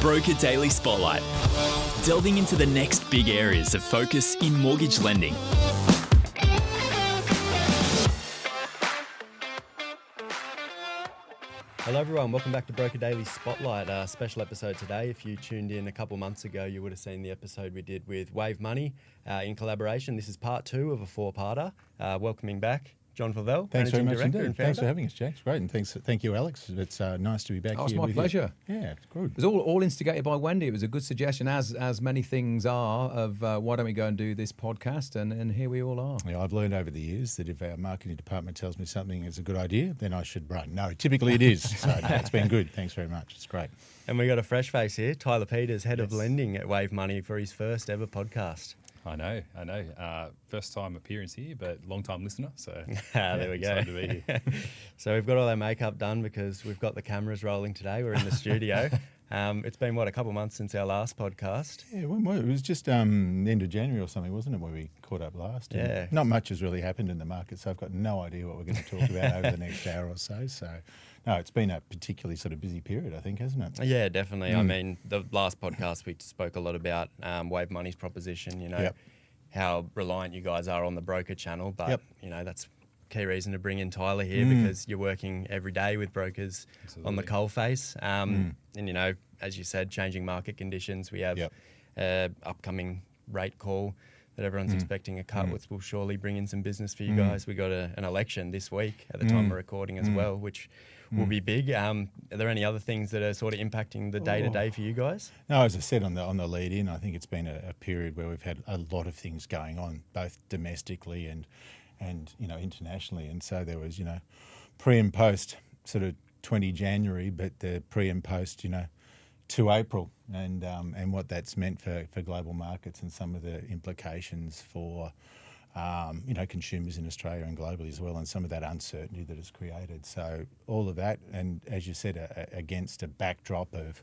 Broker Daily Spotlight. Delving into the next big areas of focus in mortgage lending. Hello everyone, welcome back to Broker Daily Spotlight, a special episode today. If you tuned in a couple months ago, you would have seen the episode we did with Wave Money in collaboration. This is part 2 of a 4-parter. Welcoming back John Flavell. Thanks very much indeed. And thanks for having us, Jack. It's great, and thank you, Alex. It's nice to be back here. It's my pleasure. Yeah, it's good. It was all instigated by Wendy. It was a good suggestion, as many things are, of why don't we go and do this podcast, and here we all are. Yeah, I've learned over the years that if our marketing department tells me something is a good idea, then I should run. No, typically it is. So no, it's been good. Thanks very much. It's great. And we got a fresh face here, Tyler Peters, Head of Lending at Wave Money, for his first ever podcast. I know. First time appearance here, but long time listener. So there we go. Excited to be here. So we've got all our makeup done because we've got the cameras rolling today. We're in the studio. It's been, a couple of months since our last podcast? Yeah, it was just end of January or something, wasn't it, where we caught up last? And yeah. Not much has really happened in the market, so I've got no idea what we're going to talk about over the next hour or so. So, no, it's been a particularly sort of busy period, I think, hasn't it? Yeah, definitely. I mean, the last podcast we spoke a lot about Wave Money's proposition, how reliant you guys are on the broker channel, but, that's key reason to bring in Tyler here because you're working every day with brokers on the coalface. And, as you said, changing market conditions. We have upcoming rate call that everyone's expecting a cut, which will surely bring in some business for you guys. We got an election this week at the time we're recording as well, which will be big. Are there any other things that are sort of impacting the day-to-day for you guys? No, as I said on the lead in, I think it's been a period where we've had a lot of things going on, both domestically and internationally. And so there was, pre and post sort of 20 January, but the pre and post, to April, and what that's meant for global markets and some of the implications for consumers in Australia and globally as well, and some of that uncertainty that it's created. So all of that, and as you said, against a backdrop of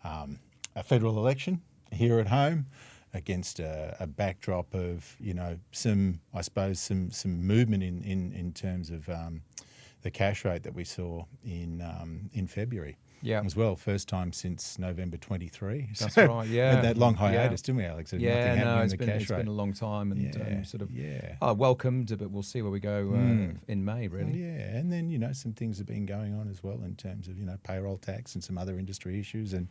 a federal election here at home, against a backdrop of some movement in terms of the cash rate that we saw in February. Yeah, as well. First time since November 23. That's right. Yeah, had that long hiatus, didn't we, Alex? It's been a long time, and welcomed. But we'll see where we go in May, really. And then some things have been going on as well in terms of payroll tax and some other industry issues, and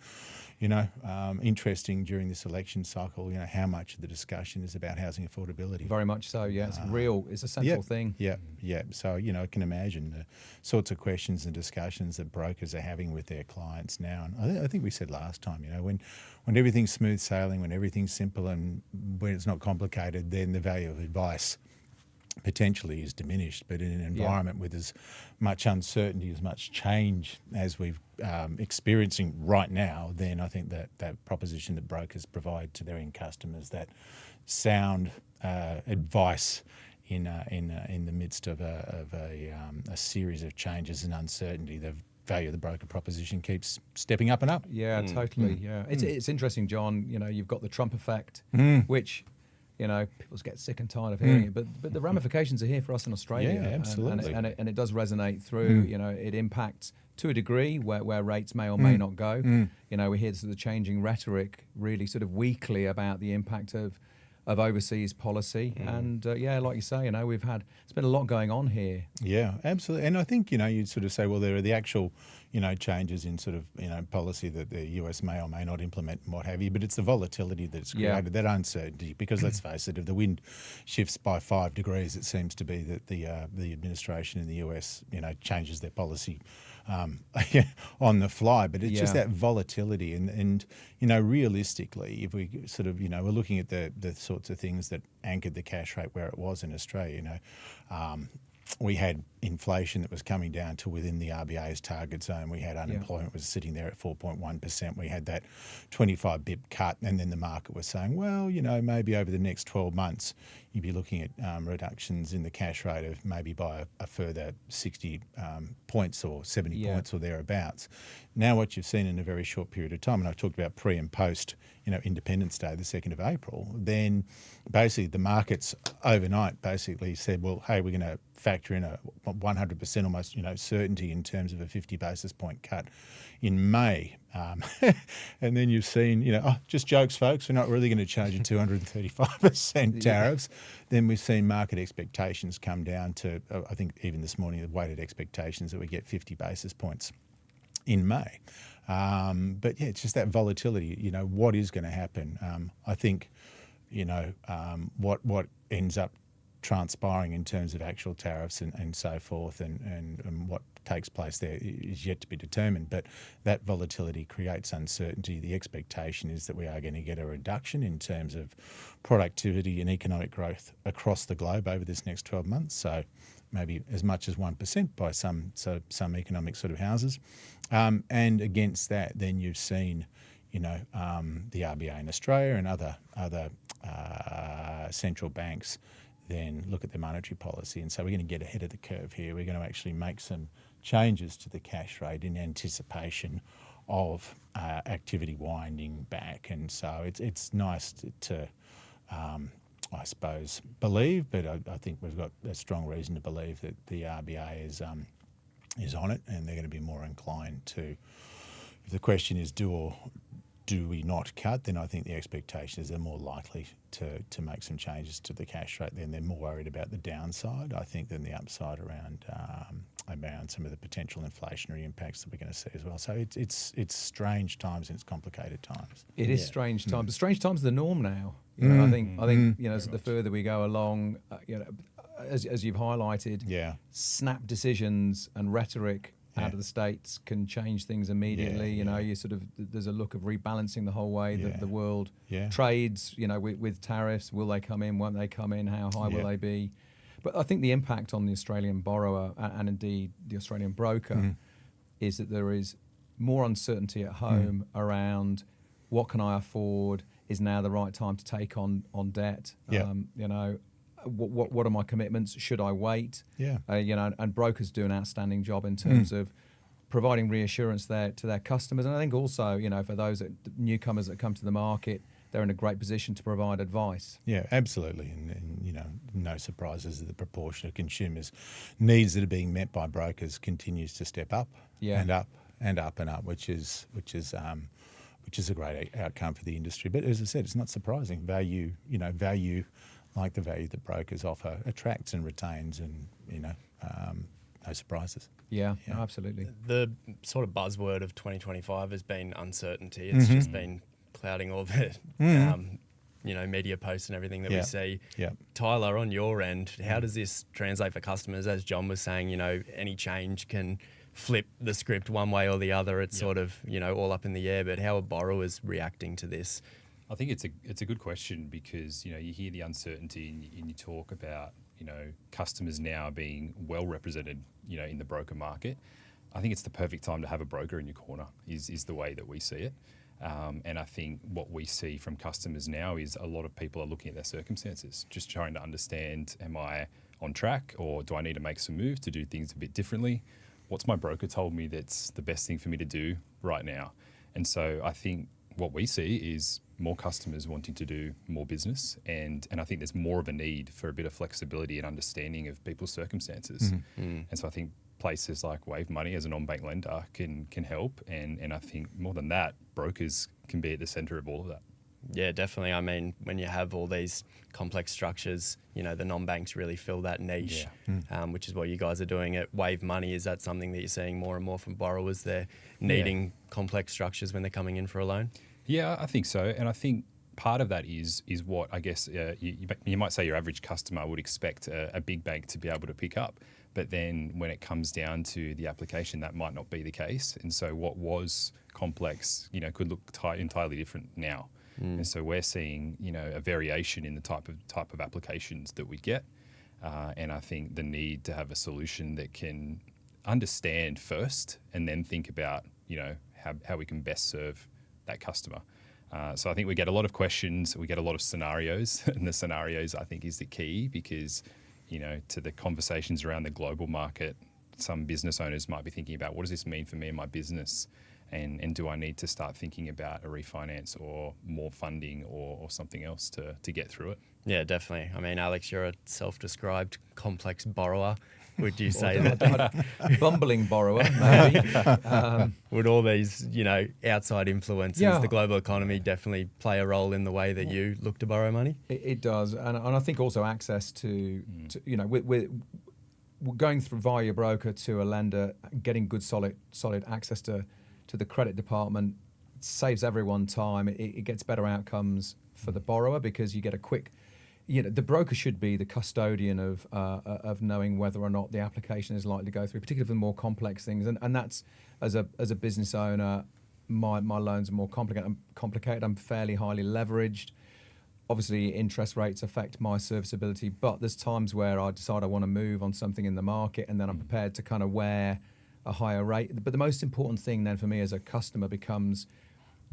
interesting during this election cycle. How much of the discussion is about housing affordability? Very much so. Yeah, it's real. It's a central thing. Yeah. So I can imagine the sorts of questions and discussions that brokers are having with their clients now. And I think we said last time, when everything's smooth sailing, when everything's simple and when it's not complicated, then the value of advice potentially is diminished. But in an environment with as much uncertainty, as much change as we've experiencing right now, then I think that proposition that brokers provide to their end customers, that sound advice in the midst of a series of changes and uncertainty, the value of the broker proposition keeps stepping up and up. Yeah, totally. Yeah, it's interesting, John. You've got the Trump effect, which people get sick and tired of hearing it, but the ramifications are here for us in Australia. Yeah, absolutely. And it does resonate through. It impacts to a degree where rates may or may not go. We hear the changing rhetoric really sort of weekly about the impact of overseas policy, and like you say, it's been a lot going on here. Yeah, absolutely. And I think you'd sort of say, well, there are the actual changes in sort of policy that the US may or may not implement and what have you, but it's the volatility that's created, that uncertainty. Because let's face it, if the wind shifts by 5 degrees, it seems to be that the administration in the US changes their policy on the fly. But it's just that volatility, and realistically, if we sort of we're looking at the sorts of things that anchored the cash rate where it was in Australia. We had inflation that was coming down to within the RBA's target zone. We had unemployment was sitting there at 4.1%. We had that 25 bip cut, and then the market was saying, well, maybe over the next 12 months, you'd be looking at reductions in the cash rate of maybe by a further 60 points or 70 points or thereabouts. Now what you've seen in a very short period of time, and I talked about pre and post, Independence Day, the 2nd of April, then basically the markets overnight basically said, well, hey, we're going to factor in a 100% almost, certainty in terms of a 50 basis point cut in May. And then you've seen, just jokes, folks, we're not really going to charge you 235% tariffs. Then we've seen market expectations come down to, I think even this morning, the weighted expectations that we get 50 basis points in May. But yeah, it's just that volatility, what is going to happen. I think, what ends up transpiring in terms of actual tariffs and so forth and what takes place there is yet to be determined. But that volatility creates uncertainty. The expectation is that we are going to get a reduction in terms of productivity and economic growth across the globe over this next 12 months. So maybe as much as 1% by some economic sort of houses. And against that, then you've seen, the RBA in Australia and other central banks then look at the monetary policy and say we're going to get ahead of the curve here. We're going to actually make some changes to the cash rate in anticipation of activity winding back. And so it's nice to I suppose, believe, but I think we've got a strong reason to believe that the RBA is on it, and they're going to be more inclined to. If the question is do we not cut, then I think the expectation is they're more likely to make some changes to the cash rate. Then they're more worried about the downside, I think, than the upside around some of the potential inflationary impacts that we're going to see as well. So it's strange times and it's complicated times. It is strange times. But strange times are the norm now. I think the further we go along, as you've highlighted, snap decisions and rhetoric out of the States can change things immediately. You sort of, there's a look of rebalancing the whole way that the world trades. With tariffs, will they come in? Won't they come in? How high will they be? But I think the impact on the Australian borrower and indeed the Australian broker is that there is more uncertainty at home around what can I afford. Is now the right time to take on debt? What are my commitments? Should I wait? And brokers do an outstanding job in terms of providing reassurance there to their customers. And I think also, for those newcomers that come to the market, they're in a great position to provide advice. Yeah, absolutely. And no surprises that the proportion of consumers' needs that are being met by brokers continues to step up and up and up and up, which is a great outcome for the industry. But as I said, it's not surprising. Value like the value that brokers offer attracts and retains, and no surprises. Yeah, absolutely. The sort of buzzword of 2025 has been uncertainty. It's just been clouding all the media posts and everything that we see. Tyler, on your end, how does this translate for customers? As John was saying, any change can flip the script one way or the other. It's sort of, all up in the air. But how are borrowers reacting to this? I think it's a good question because, you hear the uncertainty and you talk about, customers now being well represented, in the broker market. I think it's the perfect time to have a broker in your corner is the way that we see it. And I think what we see from customers now is a lot of people are looking at their circumstances, just trying to understand, am I on track or do I need to make some moves to do things a bit differently? What's my broker told me that's the best thing for me to do right now? And so I think what we see is more customers wanting to do more business, and I think there's more of a need for a bit of flexibility and understanding of people's circumstances. And so I think places like Wave Money as a non-bank lender can help, and I think more than that, brokers can be at the centre of all of that. Yeah, definitely. I mean, when you have all these complex structures, the non-banks really fill that niche, which is what you guys are doing at Wave Money. Is that something that you're seeing more and more from borrowers? They're needing complex structures when they're coming in for a loan? Yeah, I think so. And I think part of that is what I guess you might say your average customer would expect a big bank to be able to pick up. But then when it comes down to the application, that might not be the case. And so what was complex, could look entirely different now. And so we're seeing, a variation in the type of applications that we get. And I think the need to have a solution that can understand first and then think about, how we can best serve that customer. So I think we get a lot of questions, we get a lot of scenarios, and the scenarios I think is the key because, to the conversations around the global market, some business owners might be thinking about what does this mean for me and my business? And do I need to start thinking about a refinance or more funding or something else to get through it? Yeah, definitely. I mean, Alex, you're a self-described complex borrower. Would you say that? Bumbling borrower, maybe. Would all these, outside influences, Yeah. the global economy, definitely play a role in the way that you look to borrow money? It does, and I think also access to we're going through via your broker to a lender, getting good solid access to the credit department saves everyone time. It gets better outcomes for the borrower because you get a quick. The broker should be the custodian of knowing whether or not the application is likely to go through, particularly for the more complex things. And that's as a business owner, my loans are more complicated. I'm fairly highly leveraged. Obviously, interest rates affect my serviceability, but there's times where I decide I want to move on something in the market, and then I'm prepared to kind of wear a higher rate. But the most important thing then for me as a customer becomes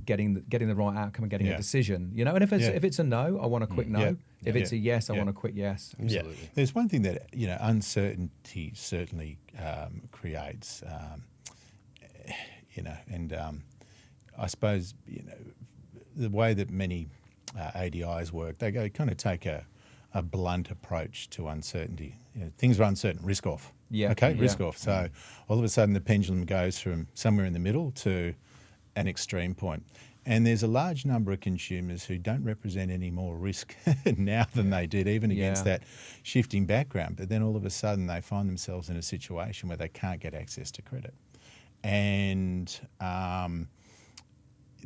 getting the right outcome and getting a decision. And if it's a no, I want a quick no. Yeah. If it's a yes, I want a quick yes. Absolutely. Yeah. There's one thing that uncertainty certainly creates, and I suppose the way that many ADIs work, they kind of take a blunt approach to uncertainty. Things are uncertain, risk off. Yeah. Okay, Yeah. risk off. So all of a sudden the pendulum goes from somewhere in the middle to an extreme point. And there's a large number of consumers who don't represent any more risk now than they did, even against that shifting background. But then all of a sudden they find themselves in a situation where they can't get access to credit. And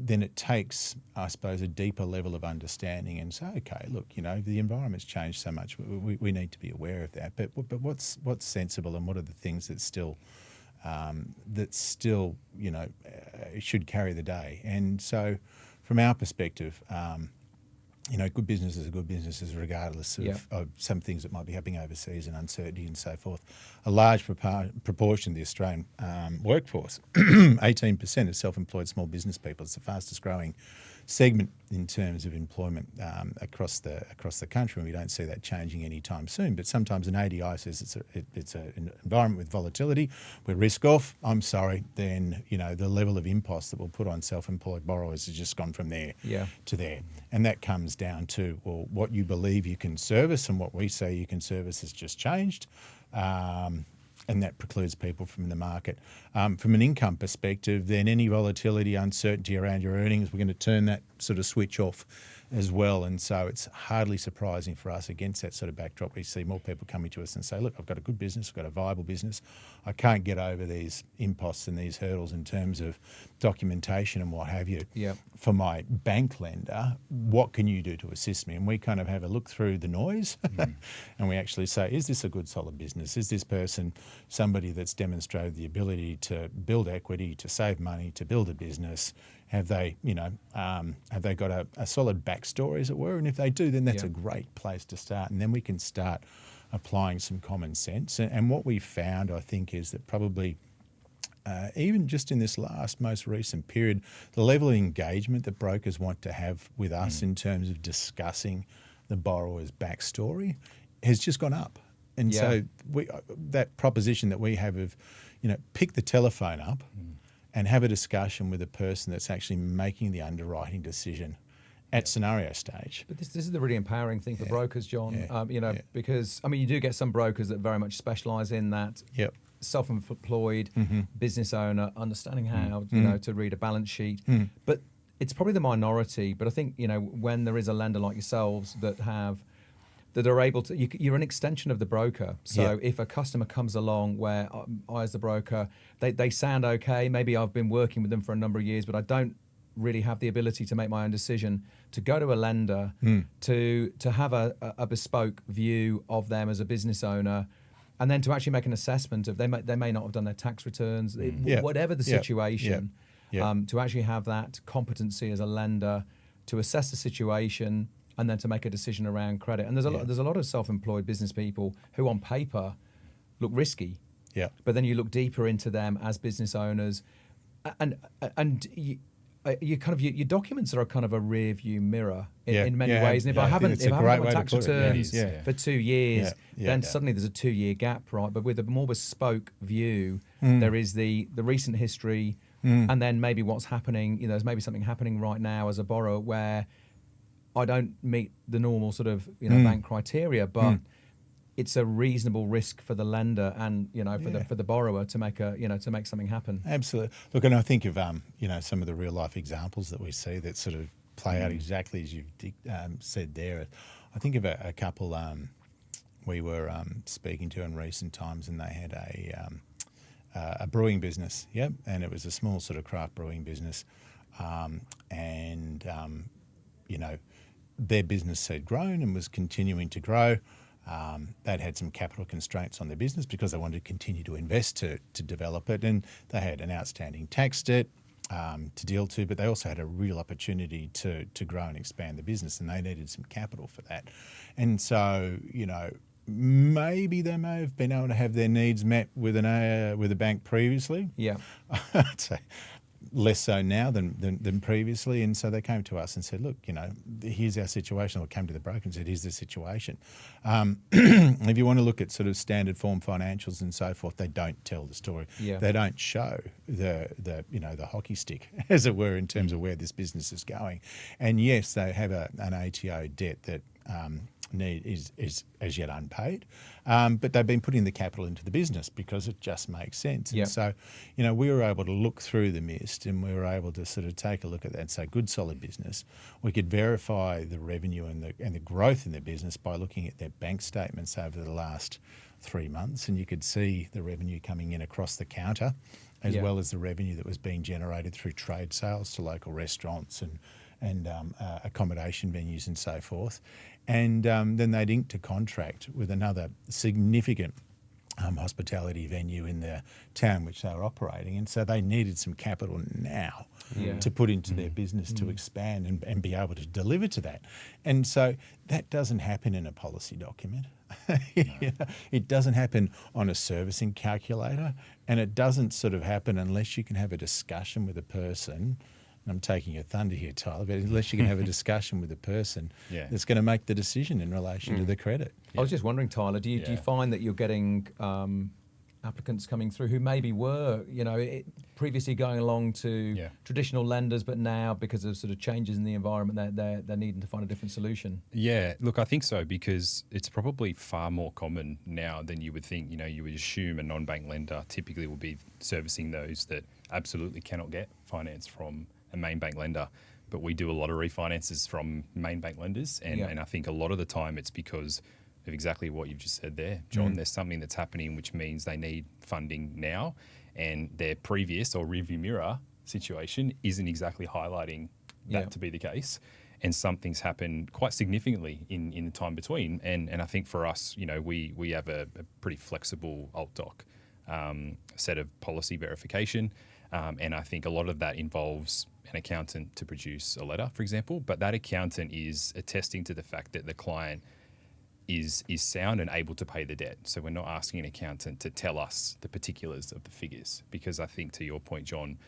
then it takes, I suppose, a deeper level of understanding and say, okay, look, the environment's changed so much. We need to be aware of that. But what's sensible, and what are the things that still should carry the day? And so, from our perspective, good businesses are good businesses regardless of some things that might be happening overseas and uncertainty and so forth. A large proportion of the Australian workforce, 18% of self-employed small business people. It's the fastest growing segment in terms of employment across the country, and we don't see that changing anytime soon. But sometimes an ADI says it's an environment with volatility, we're risk off. I'm sorry, then the level of impost that we'll put on self-employed borrowers has just gone from there to there, and that comes down to what you believe you can service and what we say you can service has just changed. And that precludes people from the market. From an income perspective, then any volatility, uncertainty around your earnings, we're going to turn that sort of switch off as well. And so it's hardly surprising for us against that sort of backdrop. We see more people coming to us and say, look, I've got a good business, I've got a viable business. I can't get over these imposts and these hurdles in terms of documentation and what have you. Yep. For my bank lender, what can you do to assist me? And we kind of have a look through the noise and we actually say, is this a good solid business? Is this person somebody that's demonstrated the ability to build equity, to save money, to build a business? Have they got a solid backstory, as it were? And if they do, then that's a great place to start. And then we can start applying some common sense. And what we found, I think, is that probably even just in this most recent period, the level of engagement that brokers want to have with us in terms of discussing the borrower's backstory has just gone up. And so that proposition that we have of, pick the telephone up and have a discussion with a person that's actually making the underwriting decision at scenario stage. But this is the really empowering thing for brokers, John. Because you do get some brokers that very much specialise in that. Yep. Self-employed business owner, understanding how to read a balance sheet, but it's probably the minority. But I think when there is a lender like yourselves that are able to, you're an extension of the broker. So if a customer comes along where I as the broker, they sound okay, maybe I've been working with them for a number of years, but I don't really have the ability to make my own decision, to go to a lender, to have a bespoke view of them as a business owner, and then to actually make an assessment of they may not have done their tax returns, whatever the situation, to actually have that competency as a lender to assess the situation and then to make a decision around credit. And there's a lot of self-employed business people who on paper look risky, but then you look deeper into them as business owners, and you kind of your documents are a kind of a rear view mirror in many ways. And if I haven't done my tax returns for 2 years, then suddenly there's a 2-year gap, right? But with a more bespoke view, there is the recent history, and then maybe what's happening. There's maybe something happening right now as a borrower where I don't meet the normal sort of bank criteria, but it's a reasonable risk for the lender and for the borrower to make to make something happen. Absolutely. Look, and I think of some of the real life examples that we see that sort of play out exactly as you've said there. I think of a couple we were speaking to in recent times, and they had a brewing business, and it was a small sort of craft brewing business, their business had grown and was continuing to grow. They'd had some capital constraints on their business because they wanted to continue to invest to develop it, and they had an outstanding tax debt to deal to, but they also had a real opportunity to grow and expand the business, and they needed some capital for that. And so, maybe they may have been able to have their needs met with a bank previously. Yeah. I'd say less so now than previously. And so they came to us and said, look, here's our situation. Or came to the broker and said, here's the situation. If you want to look at sort of standard form financials and so forth, they don't tell the story. Yeah. They don't show the hockey stick, as it were, in terms of where this business is going. And yes, they have an ATO debt that is as yet unpaid, but they've been putting the capital into the business because it just makes sense. Yep. And so, we were able to look through the mist, and we were able to sort of take a look at that and say, good, solid business. We could verify the revenue and the growth in the business by looking at their bank statements over the last 3 months, and you could see the revenue coming in across the counter, as well as the revenue that was being generated through trade sales to local restaurants and accommodation venues and so forth. And then they'd inked a contract with another significant hospitality venue in the town which they were operating. And so they needed some capital now to put into their business to expand and be able to deliver to that. And so that doesn't happen in a policy document. It doesn't happen on a servicing calculator, and it doesn't sort of happen unless you can have a discussion with a person. I'm taking your thunder here, Tyler, but unless you can have a discussion with a person that's going to make the decision in relation to the credit. I was just wondering, Tyler, do you find that you're getting applicants coming through who maybe were, previously going along to traditional lenders, but now because of sort of changes in the environment, they're needing to find a different solution? Yeah, look, I think so, because it's probably far more common now than you would think. You would assume a non-bank lender typically will be servicing those that absolutely cannot get finance from a main bank lender, but we do a lot of refinances from main bank lenders, and I think a lot of the time it's because of exactly what you've just said there, John. There's something that's happening which means they need funding now, and their previous or rearview mirror situation isn't exactly highlighting that to be the case, and something's happened quite significantly in the time between. And I think for us, we have a pretty flexible alt-doc set of policy verification, and I think a lot of that involves an accountant to produce a letter, for example, but that accountant is attesting to the fact that the client is sound and able to pay the debt. So we're not asking an accountant to tell us the particulars of the figures, because I think, to your point, John,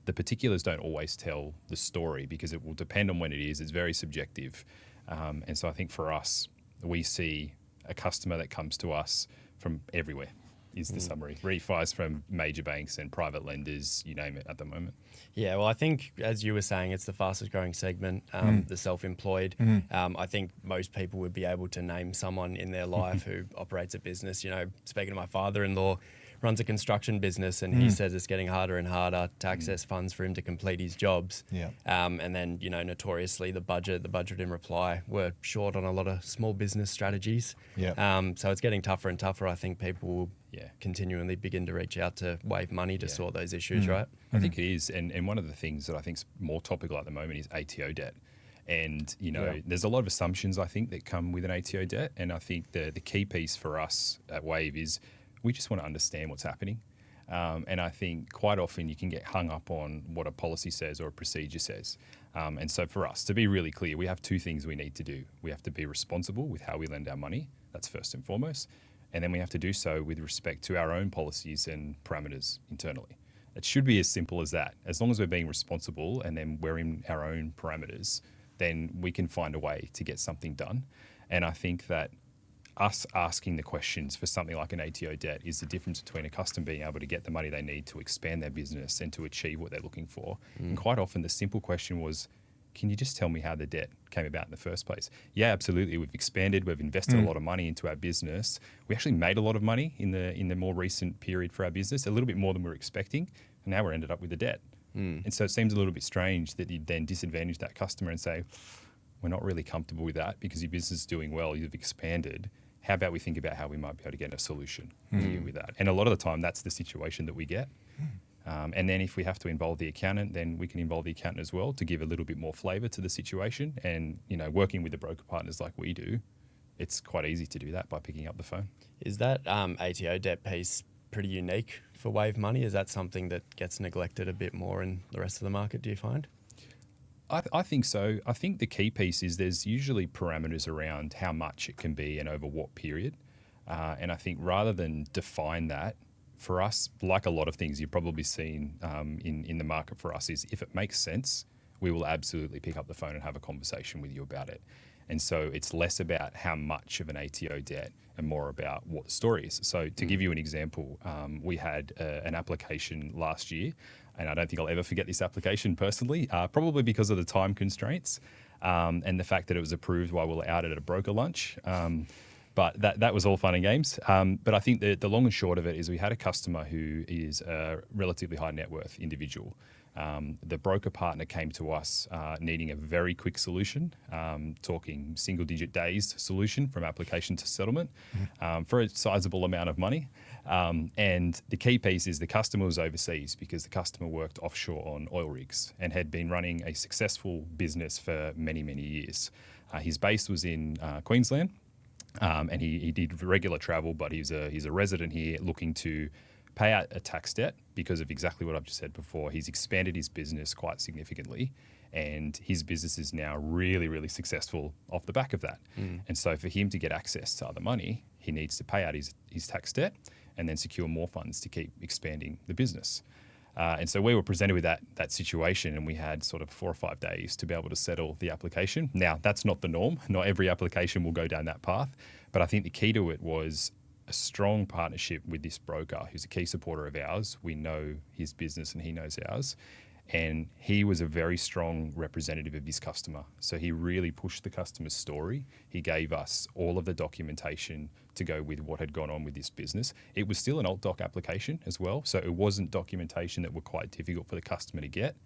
the particulars don't always tell the story, because it will depend on when it is. It's very subjective. And so I think for us, we see a customer that comes to us from everywhere, is the summary. Refis from major banks and private lenders, you name it, at the moment. Yeah, well, I think, as you were saying, it's the fastest growing segment, the self-employed. I think most people would be able to name someone in their life who operates a business. Speaking to my father-in-law, runs a construction business, and he says it's getting harder and harder to access funds for him to complete his jobs. And then, notoriously, the budget in reply, were short on a lot of small business strategies. So it's getting tougher and tougher. I think people will continually begin to reach out to Wave Money to sort those issues, right? I think it is. And one of the things that I think is more topical at the moment is ATO debt. And, there's a lot of assumptions, I think, that come with an ATO debt. And I think the key piece for us at Wave is we just want to understand what's happening. And I think quite often you can get hung up on what a policy says or a procedure says. And so for us, to be really clear, we have two things we need to do. We have to be responsible with how we lend our money. That's first and foremost. And then we have to do so with respect to our own policies and parameters internally. It should be as simple as that. As long as we're being responsible and then we're in our own parameters, then we can find a way to get something done. And I think that us asking the questions for something like an ATO debt is the difference between a customer being able to get the money they need to expand their business and to achieve what they're looking for. And quite often the simple question was, can you just tell me how the debt came about in the first place? Yeah, absolutely. We've expanded. We've invested a lot of money into our business. We actually made a lot of money in the more recent period for our business, a little bit more than we were expecting. And now we're ended up with a debt. And so it seems a little bit strange that you then disadvantage that customer and say, we're not really comfortable with that because your business is doing well, you've expanded. How about we think about how we might be able to get a solution here with that? And a lot of the time, that's the situation that we get. And then if we have to involve the accountant, then we can involve the accountant as well to give a little bit more flavour to the situation. And, working with the broker partners like we do, it's quite easy to do that by picking up the phone. Is that ATO debt piece pretty unique for Wave Money? Is that something that gets neglected a bit more in the rest of the market, do you find? I think so. I think the key piece is there's usually parameters around how much it can be and over what period. And I think rather than define that, for us, like a lot of things you've probably seen in the market for us, is if it makes sense, we will absolutely pick up the phone and have a conversation with you about it. And so it's less about how much of an ATO debt and more about what the story is. So to give you an example, we had an application last year, and I don't think I'll ever forget this application personally, probably because of the time constraints and the fact that it was approved while we were out at a broker lunch. But that was all fun and games. But I think the long and short of it is we had a customer who is a relatively high net worth individual. The broker partner came to us needing a very quick solution, talking single digit days solution from application to settlement for a sizable amount of money. And the key piece is the customer was overseas because the customer worked offshore on oil rigs and had been running a successful business for many, many years. His base was in Queensland. And he did regular travel, but he's a resident here looking to pay out a tax debt because of exactly what I've just said before. He's expanded his business quite significantly, and his business is now really, really successful off the back of that. And so for him to get access to other money, he needs to pay out his tax debt and then secure more funds to keep expanding the business. And so we were presented with that situation, and we had sort of 4 or 5 days to be able to settle the application. Now, that's not the norm. Not every application will go down that path. But I think the key to it was a strong partnership with this broker who's a key supporter of ours. We know his business and he knows ours. And he was a very strong representative of his customer. So he really pushed the customer's story. He gave us all of the documentation to go with what had gone on with this business. It was still an alt doc application as well. So it wasn't documentation that were quite difficult for the customer to get.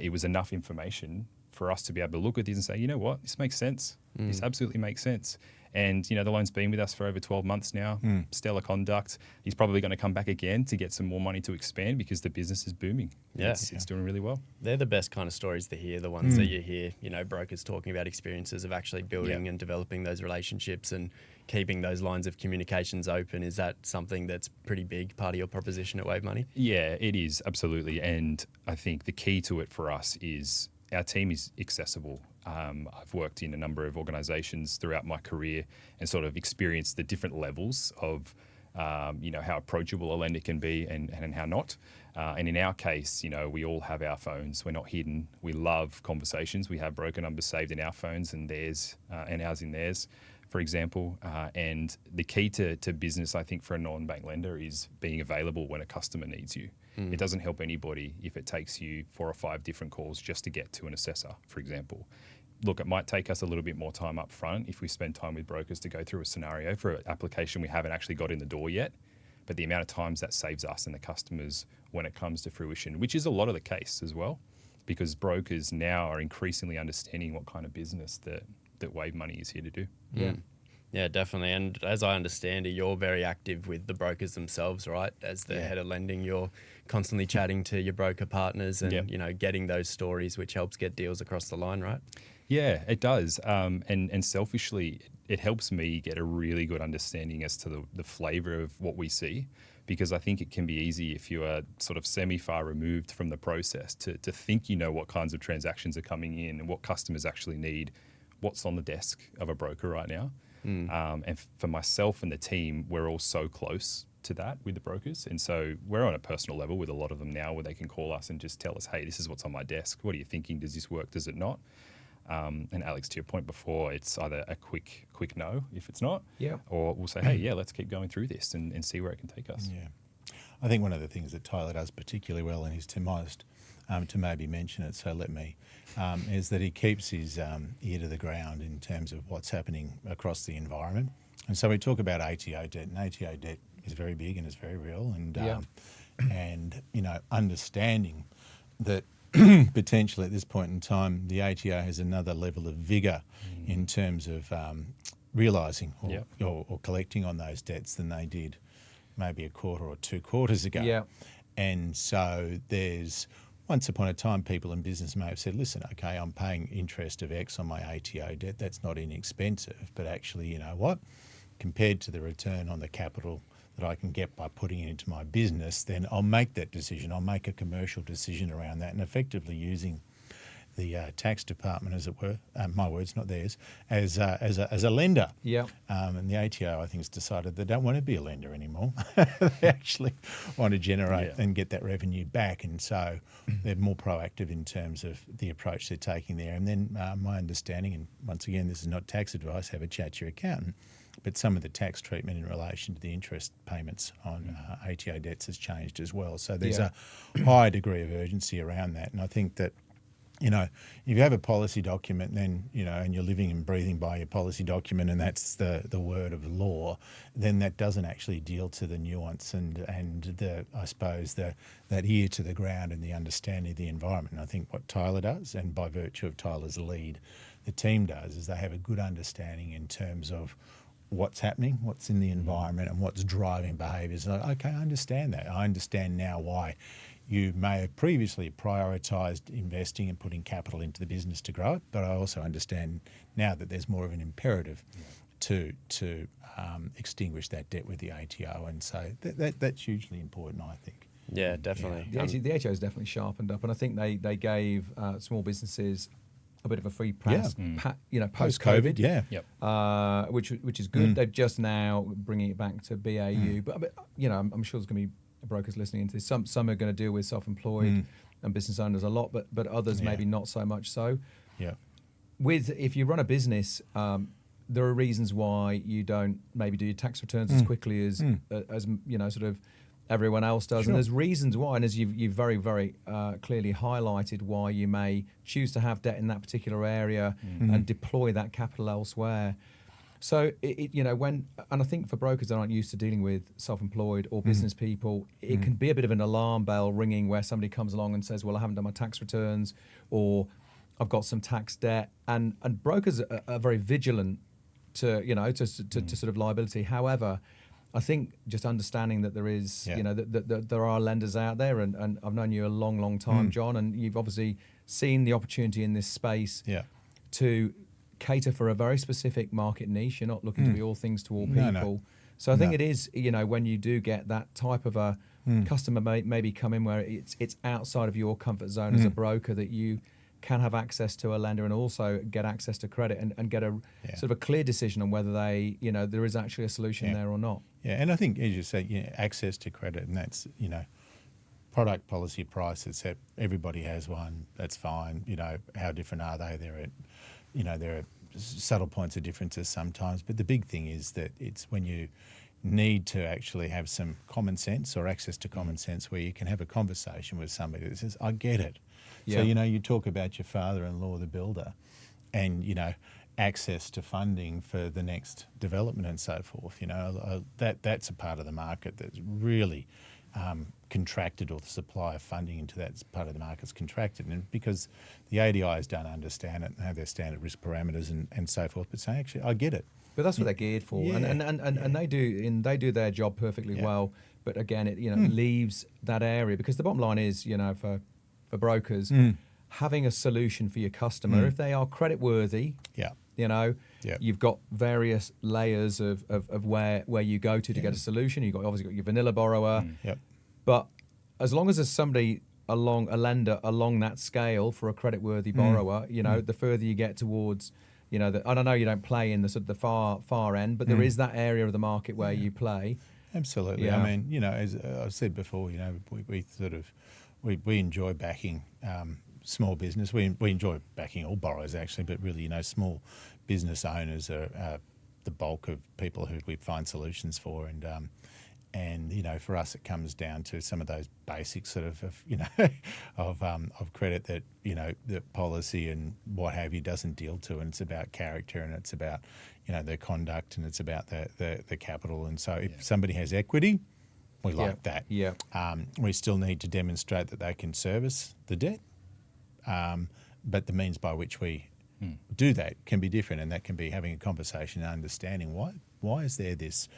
It was enough information for us to be able to look at this and say, you know what, this makes sense. This absolutely makes sense. And, the loan's been with us for over 12 months now, stellar conduct. He's probably going to come back again to get some more money to expand because the business is booming. Yeah. It's doing really well. They're the best kind of stories to hear, the ones that you hear, brokers talking about experiences of actually building and developing those relationships and keeping those lines of communications open. Is that something that's pretty big part of your proposition at Wave Money? Yeah, it is, absolutely. And I think the key to it for us is our team is accessible. I've worked in a number of organisations throughout my career and sort of experienced the different levels of, how approachable a lender can be and how not. And in our case, we all have our phones. We're not hidden. We love conversations. We have broker numbers saved in our phones and theirs and ours in theirs, for example. And the key to business, I think, for a non-bank lender is being available when a customer needs you. It doesn't help anybody if it takes you 4 or 5 different calls just to get to an assessor, for example. Look, it might take us a little bit more time up front if we spend time with brokers to go through a scenario for an application we haven't actually got in the door yet. But the amount of times that saves us and the customers when it comes to fruition, which is a lot of the case as well, because brokers now are increasingly understanding what kind of business that Wave Money is here to do. Yeah, definitely. And as I understand it, you're very active with the brokers themselves, right? As the head of lending, you're constantly chatting to your broker partners and, getting those stories, which helps get deals across the line, right? Yeah, it does. And selfishly, it helps me get a really good understanding as to the flavour of what we see, because I think it can be easy if you are sort of semi-far removed from the process to think you know what kinds of transactions are coming in and what customers actually need, what's on the desk of a broker right now. And for myself and the team, we're all so close to that with the brokers. And so we're on a personal level with a lot of them now where they can call us and just tell us, hey, this is what's on my desk. What are you thinking? Does this work? Does it not? And Alex, to your point before, it's either a quick no if it's not, or we'll say, hey, yeah, let's keep going through this and see where it can take us. Yeah. I think one of the things that Tyler does particularly well, and he's to most to maybe mention it, so let me, is that he keeps his ear to the ground in terms of what's happening across the environment. And so we talk about ATO debt, and ATO debt is very big and it's very real, and understanding that potentially at this point in time, the ATO has another level of vigour in terms of realising or collecting on those debts than they did maybe a quarter or 2 quarters ago. Yeah. And so there's, once upon a time, people in business may have said, listen, okay, I'm paying interest of X on my ATO debt. That's not inexpensive. But actually, you know what? Compared to the return on the capital that I can get by putting it into my business, then I'll make that decision. I'll make a commercial decision around that, and effectively using the tax department, as it were, my words, not theirs, as a lender. Yeah. And the ATO, I think, has decided they don't want to be a lender anymore. They actually want to generate and get that revenue back, and so they're more proactive in terms of the approach they're taking there. And then my understanding, and once again, this is not tax advice, have a chat to your accountant, but some of the tax treatment in relation to the interest payments on ATO debts has changed as well. So there's a high degree of urgency around that, and I think that, you know, if you have a policy document, then, you know, and you're living and breathing by your policy document, and that's the word of law, then that doesn't actually deal to the nuance and the, I suppose, that ear to the ground and the understanding of the environment. And I think what Tyler does, and by virtue of Tyler's lead, the team does, is they have a good understanding in terms of what's happening, what's in the environment, and what's driving behaviours. Like, okay, I understand that. I understand now why you may have previously prioritised investing and putting capital into the business to grow it, but I also understand now that there's more of an imperative to extinguish that debt with the ATO, and so that's hugely important, I think. Yeah, definitely. The ATO has definitely sharpened up, and I think they gave small businesses a bit of a free pass, post-COVID. Which is good. They're just now bringing it back to BAU, but you know, I'm sure there's going to be brokers listening into this. Some are going to deal with self-employed and business owners a lot, but others maybe not so much so. Yeah. If you run a business, there are reasons why you don't maybe do your tax returns as quickly as you know, sort of everyone else does. Sure. And there's reasons why, and as you've very, very clearly highlighted, why you may choose to have debt in that particular area and deploy that capital elsewhere. So, and I think for brokers that aren't used to dealing with self-employed or business people, it can be a bit of an alarm bell ringing where somebody comes along and says, well, I haven't done my tax returns, or I've got some tax debt. And brokers are very vigilant to sort of liability. However, I think just understanding that there is, that there are lenders out there, and I've known you a long, long time, John, and you've obviously seen the opportunity in this space to cater for a very specific market niche. You're not looking to be all things to all people. No. So I think it is, when you do get that type of a customer maybe come in where it's outside of your comfort zone as a broker, that you can have access to a lender and also get access to credit and get a sort of a clear decision on whether there is actually a solution there or not. Yeah, and I think, as you say, access to credit, and that's, product, policy, price, etc. Everybody has one. That's fine. How different are they? There are subtle points of differences sometimes, but the big thing is that it's when you need to actually have some common sense or access to common sense, where you can have a conversation with somebody that says, I get it. So, you talk about your father-in-law, the builder, and, access to funding for the next development and so forth. That's a part of the market that's really contracted, or the supply of funding into that part of the market's contracted, and because the ADIs don't understand it and have their standard risk parameters and so forth, but say, actually, I get it. But that's what they're geared for, and they do their job perfectly well. But again, it leaves that area, because the bottom line is, for brokers, having a solution for your customer, if they are creditworthy, you've got various layers of where you go to get a solution. You've obviously got your vanilla borrower, but as long as there's somebody a lender along that scale for a creditworthy borrower, the further you get towards, and I know you don't play in the sort of the far end, but there is that area of the market where you play. Absolutely. Yeah. I mean, as I've said before, we enjoy backing small business. We enjoy backing all borrowers actually, but really, small business owners are the bulk of people who we find solutions for, And for us, it comes down to some of those basics sort of of credit that that policy and what have you doesn't deal to, and it's about character, and it's about their conduct, and it's about the capital. And so if somebody has equity, we like that. Yeah. We still need to demonstrate that they can service the debt, but the means by which we do that can be different, and that can be having a conversation and understanding why is there this,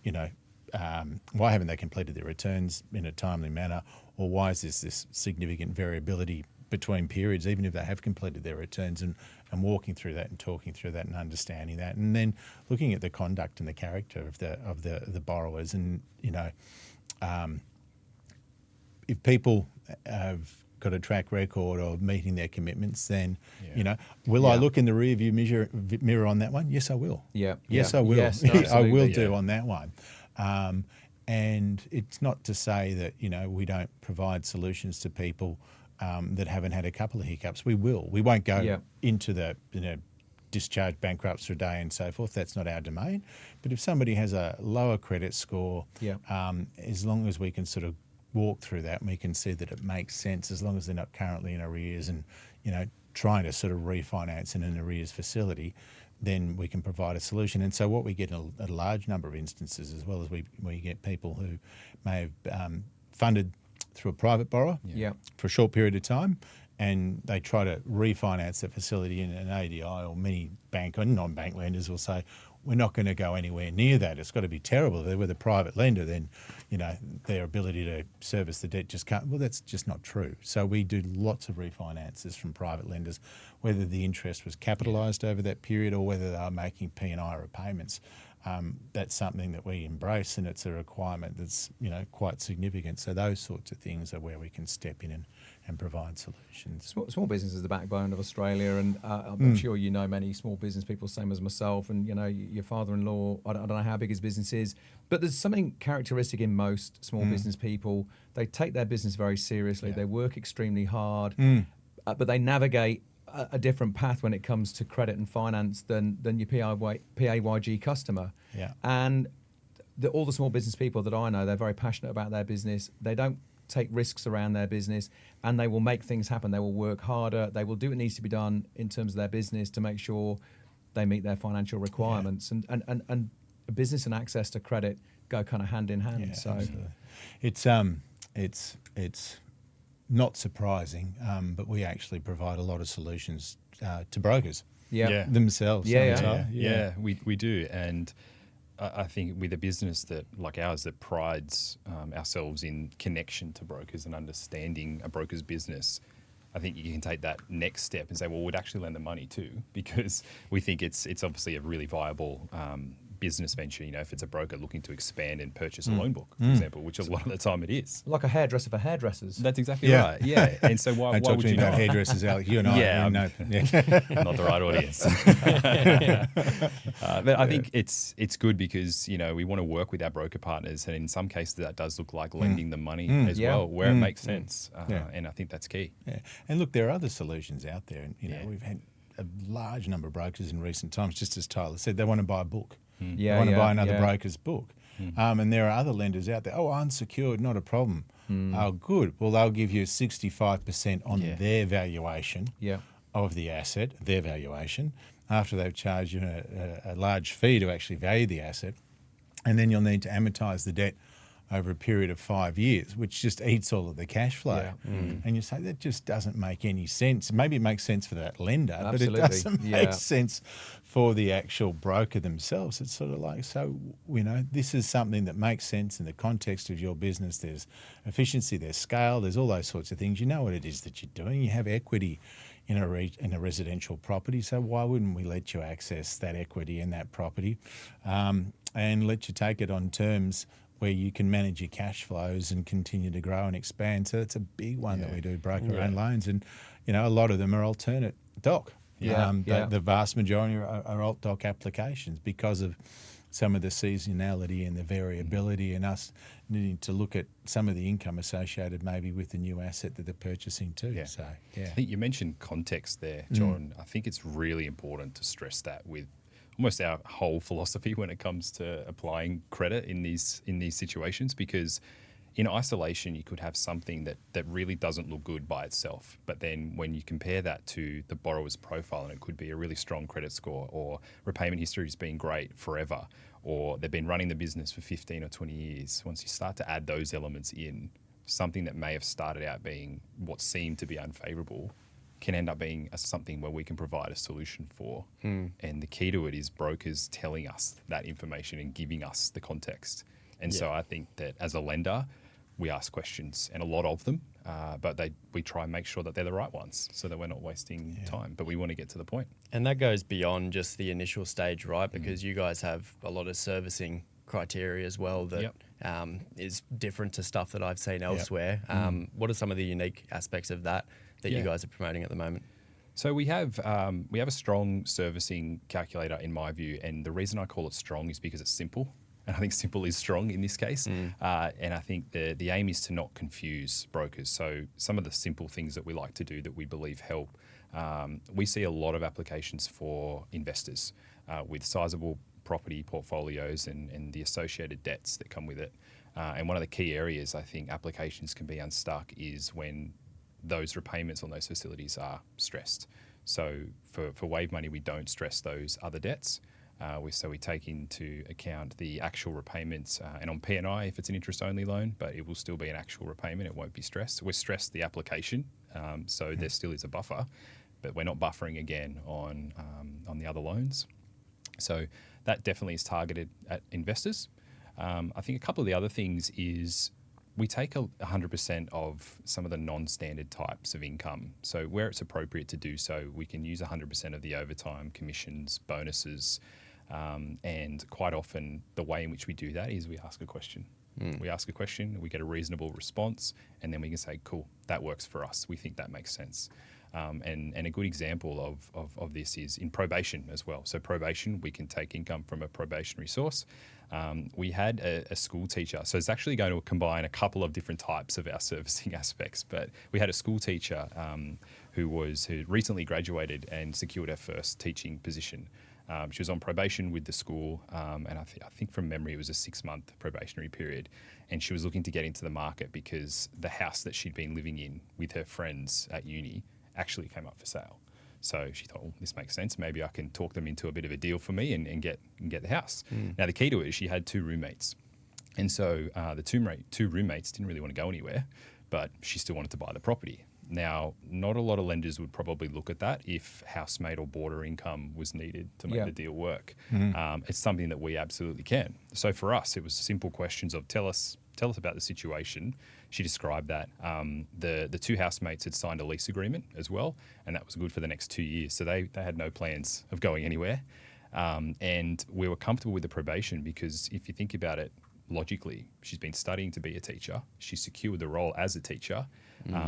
why haven't they completed their returns in a timely manner, or why is this significant variability between periods, even if they have completed their returns, and walking through that and talking through that and understanding that, and then looking at the conduct and the character of the borrowers, and if people have got a track record of meeting their commitments, then will I look in the rearview mirror on that one? Yes, I will. Yeah. Yes, I will. Yes, no, I will absolutely, do on that one. And it's not to say that we don't provide solutions to people that haven't had a couple of hiccups. We will. We won't go into the discharge bankrupts for a day and so forth. That's not our domain. But if somebody has a lower credit score, as long as we can sort of walk through that and we can see that it makes sense, as long as they're not currently in arrears and trying to sort of refinance in an arrears facility, then we can provide a solution. And so what we get in a large number of instances, as well as we get people who may have funded through a private borrower for a short period of time, and they try to refinance the facility in an ADI, or many bank or non-bank lenders will say, we're not going to go anywhere near that. It's got to be terrible. If they're with a private lender, then their ability to service the debt just can't. Well, that's just not true. So we do lots of refinances from private lenders, whether the interest was capitalised over that period or whether they are making P&I repayments. That's something that we embrace, and it's a requirement that's quite significant. So those sorts of things are where we can step in and provide solutions. Small business is the backbone of Australia, and I'm sure many small business people, same as myself, and your father-in-law, I don't know how big his business is, but there's something characteristic in most small business people. They take their business very seriously, they work extremely hard, but they navigate a different path when it comes to credit and finance than your PAYG customer. Yeah. And all the small business people that I know, they're very passionate about their business. They don't take risks around their business, and they will make things happen. They will work harder. They will do what needs to be done in terms of their business to make sure they meet their financial requirements. And business and access to credit go kind of hand in hand. Yeah, so absolutely. It's not surprising, but we actually provide a lot of solutions to brokers themselves. Yeah, we do. And I think with a business that like ours that prides ourselves in connection to brokers and understanding a broker's business, I think you can take that next step and say, well, we'd actually lend the money too, because we think it's obviously a really viable business venture, if it's a broker looking to expand and purchase a loan book, for example, which a lot of the time it is. Like a hairdresser for hairdressers. That's exactly right. Yeah. And so why talk would to me you about not? hairdressers, Alex? You and I. Not the right audience. But I think it's good because, we want to work with our broker partners, and in some cases that does look like lending them money as well, where it makes sense. And I think that's key. Yeah. And look, there are other solutions out there. And, we've had a large number of brokers in recent times, just as Tyler said, they want to buy a book. They want to buy another broker's book. And there are other lenders out there, unsecured, not a problem. Oh, good. Well, they'll give you 65% on their valuation of the asset, their valuation, after they've charged you a large fee to actually value the asset. And then you'll need to amortise the debt over a period of 5 years, which just eats all of the cash flow. And you say, that just doesn't make any sense. Maybe it makes sense for that lender, but it doesn't make sense for the actual broker themselves. It's sort of like, this is something that makes sense in the context of your business. There's efficiency, there's scale, there's all those sorts of things. You know what it is that you're doing. You have equity in a residential property, so why wouldn't we let you access that equity in that property and let you take it on terms where you can manage your cash flows and continue to grow and expand. So that's a big one that we do, broker-owned loans. And, a lot of them are alternate doc. The vast majority are alt doc applications because of some of the seasonality and the variability, and us needing to look at some of the income associated maybe with the new asset that they're purchasing too. I think you mentioned context there, John. I think it's really important to stress that with almost our whole philosophy when it comes to applying credit in these situations, because in isolation you could have something that really doesn't look good by itself, but then when you compare that to the borrower's profile, and it could be a really strong credit score, or repayment history has been great forever, or they've been running the business for 15 or 20 years, once you start to add those elements in, something that may have started out being what seemed to be unfavorable can end up being something where we can provide a solution for. And the key to it is brokers telling us that information and giving us the context. And so I think that as a lender, we ask questions, and a lot of them, but we try and make sure that they're the right ones so that we're not wasting time, but we want to get to the point. And that goes beyond just the initial stage, right? Because you guys have a lot of servicing criteria as well that is different to stuff that I've seen elsewhere. What are some of the unique aspects of that you guys are promoting at the moment? So we have a strong servicing calculator in my view, and the reason I call it strong is because it's simple. And I think simple is strong in this case. And I think the aim is to not confuse brokers. So some of the simple things that we like to do that we believe help, we see a lot of applications for investors with sizable property portfolios and the associated debts that come with it. And one of the key areas I think applications can be unstuck is when those repayments on those facilities are stressed. So for Wave Money, we don't stress those other debts. So we take into account the actual repayments, and on P&I if it's an interest-only loan, but it will still be an actual repayment. It won't be stressed. We're stressed the application, so there still is a buffer, but we're not buffering again on the other loans. So that definitely is targeted at investors. I think a couple of the other things is we take 100% of some of the non-standard types of income. So where it's appropriate to do so, we can use 100% of the overtime, commissions, bonuses, and quite often the way in which we do that is we ask a question. We ask a question, we get a reasonable response, and then we can say, cool, that works for us. We think that makes sense. And a good example of this is in probation as well. So probation, we can take income from a probationary source. We had a school teacher, so it's actually going to combine a couple of different types of our servicing aspects, but we had a school teacher who recently graduated and secured her first teaching position. She was on probation with the school, and I think from memory it was a 6-month probationary period, and she was looking to get into the market because the house that she'd been living in with her friends at uni actually came up for sale. So she thought, well, this makes sense. Maybe I can talk them into a bit of a deal for me and get the house. Now, the key to it is she had 2 roommates. And so the two roommates didn't really want to go anywhere, but she still wanted to buy the property. Now, not a lot of lenders would probably look at that if housemate or boarder income was needed to make the deal work. It's something that we absolutely can. So for us, it was simple questions of tell us about the situation. She described that. The 2 housemates had signed a lease agreement as well, and that was good for the next 2 years. So they had no plans of going anywhere. And we were comfortable with the probation because if you think about it logically, she's been studying to be a teacher. She secured the role as a teacher.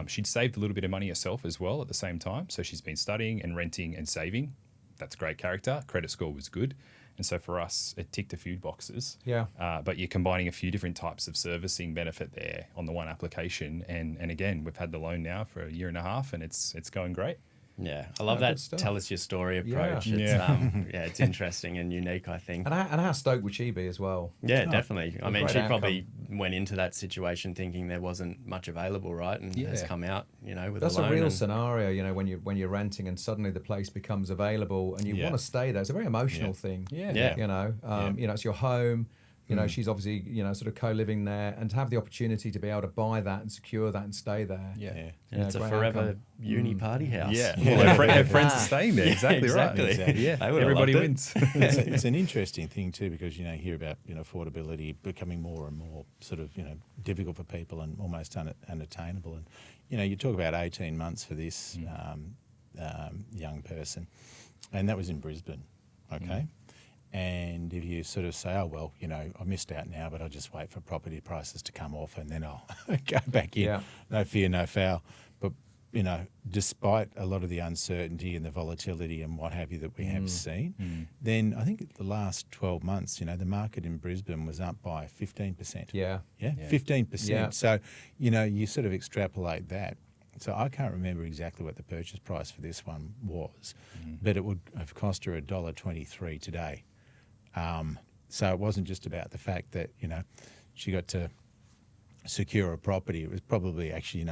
She'd saved a little bit of money herself as well at the same time. So she's been studying and renting and saving. That's great character. Credit score was good. And so for us, it ticked a few boxes. But you're combining a few different types of servicing benefit there on the one application. And again, we've had the loan now for 1.5 years and it's going great. Yeah, I love that tell us your story approach. It's interesting and unique, I think. And how stoked would she be as well? Yeah, definitely. I mean, she probably went into that situation thinking there wasn't much available, right? And has come out, with that's a loan. A real scenario, when you're renting and suddenly the place becomes available and you want to stay there. It's a very emotional thing. It's your home. She's obviously, sort of co-living there, and to have the opportunity to be able to buy that and secure that and stay there. And it's a forever uni party house. Well, her friends are staying there. Exactly right. Exactly. Yeah, everybody wins. It's an interesting thing too, because you hear about affordability becoming more and more sort of difficult for people and almost unattainable. And you talk about 18 months for this young person, and that was in Brisbane. Okay. And if you sort of say, oh, well, I missed out now, but I'll just wait for property prices to come off and then I'll go back in. No fear, no foul. But, despite a lot of the uncertainty and the volatility and what have you that we have seen, then I think the last 12 months, the market in Brisbane was up by 15%. 15%. Yeah. So, you sort of extrapolate that. So I can't remember exactly what the purchase price for this one was, but it would have cost her $1.23 today. So it wasn't just about the fact that, she got to secure a property. It was probably actually,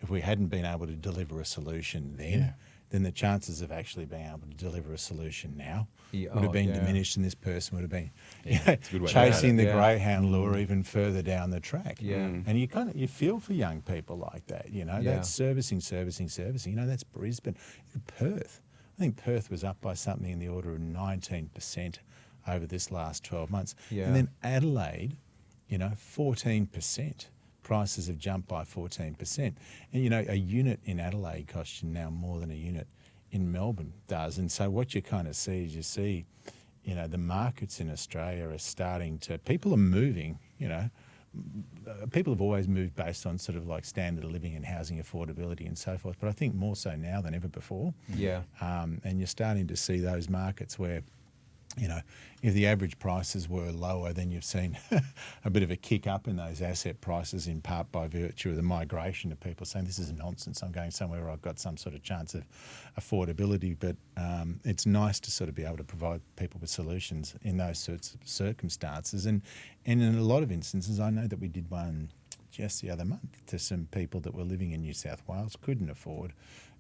if we hadn't been able to deliver a solution then the chances of actually being able to deliver a solution now would have been diminished, and this person would have been chasing the greyhound lure even further down the track. Yeah. And you feel for young people like that, that's servicing. That's Brisbane. Perth. I think Perth was up by something in the order of 19% over this last 12 months. Yeah. And then Adelaide, 14%. Prices have jumped by 14%. And, a unit in Adelaide costs you now more than a unit in Melbourne does. And so what you kind of see is the markets in Australia are starting to, people are moving, people have always moved based on sort of like standard of living and housing affordability and so forth. But I think more so now than ever before. Yeah. And you're starting to see those markets where, if the average prices were lower, then you've seen a bit of a kick up in those asset prices, in part by virtue of the migration of people saying, this is nonsense, I'm going somewhere where I've got some sort of chance of affordability. But it's nice to sort of be able to provide people with solutions in those sorts of circumstances. And in a lot of instances, I know that we did one just the other month to some people that were living in New South Wales, couldn't afford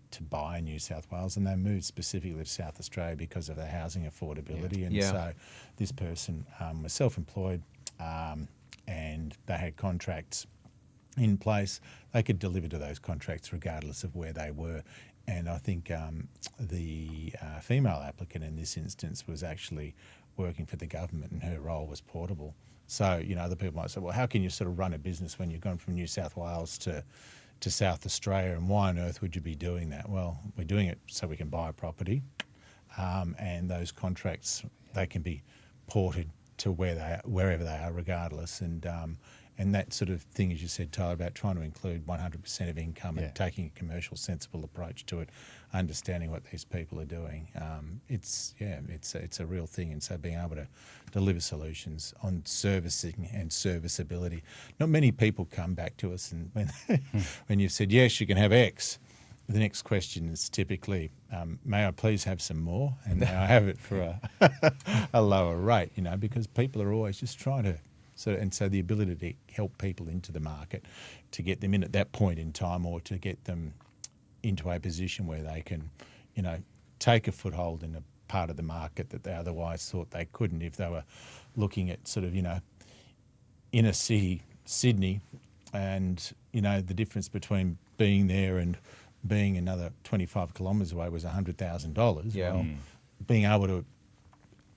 to buy in New South Wales, and they moved specifically to South Australia because of the housing affordability. And so this person was self-employed, and they had contracts in place. They could deliver to those contracts regardless of where they were. And I think the female applicant in this instance was actually working for the government, and her role was portable. So, other people might say, well, how can you sort of run a business when you've gone from New South Wales to South Australia, and why on earth would you be doing that? Well, we're doing it so we can buy a property, and those contracts, they can be ported to wherever they are, regardless. And that sort of thing, as you said, Tyler, about trying to include 100% of income and taking a commercial, sensible approach to it, understanding what these people are doing. It's a real thing. And so being able to deliver solutions on servicing and serviceability. Not many people come back to us, and when you've said, yes, you can have X, the next question is typically, may I please have some more? And may I have it for a lower rate, because people are always just trying to. So the ability to help people into the market, to get them in at that point in time, or to get them into a position where they can, take a foothold in a part of the market that they otherwise thought they couldn't if they were looking at sort of, inner city Sydney, and, the difference between being there and being another 25 kilometres away was $100,000. Yeah. Well, being able to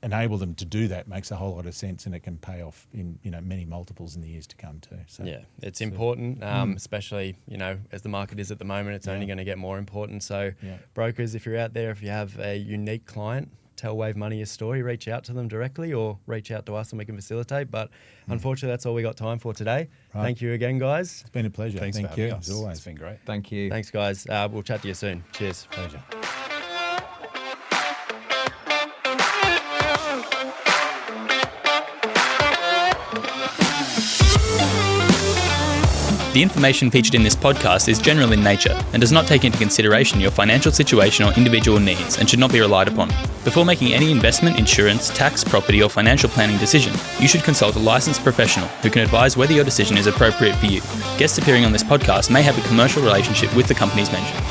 enable them to do that makes a whole lot of sense, and it can pay off in many multiples in the years to come too. So it's important, especially as the market is at the moment. It's only going to get more important. So brokers, if you're out there, if you have a unique client, tell Wave Money your story, reach out to them directly, or reach out to us and we can facilitate. But unfortunately, that's all we got time for today. Right. Thank you again, guys. It's been a pleasure. Thanks Thank for you having us. as always. It's been great. Thank you. Thanks, guys. We'll chat to you soon. Cheers. Pleasure. The information featured in this podcast is general in nature and does not take into consideration your financial situation or individual needs, and should not be relied upon. Before making any investment, insurance, tax, property or financial planning decision, you should consult a licensed professional who can advise whether your decision is appropriate for you. Guests appearing on this podcast may have a commercial relationship with the companies mentioned.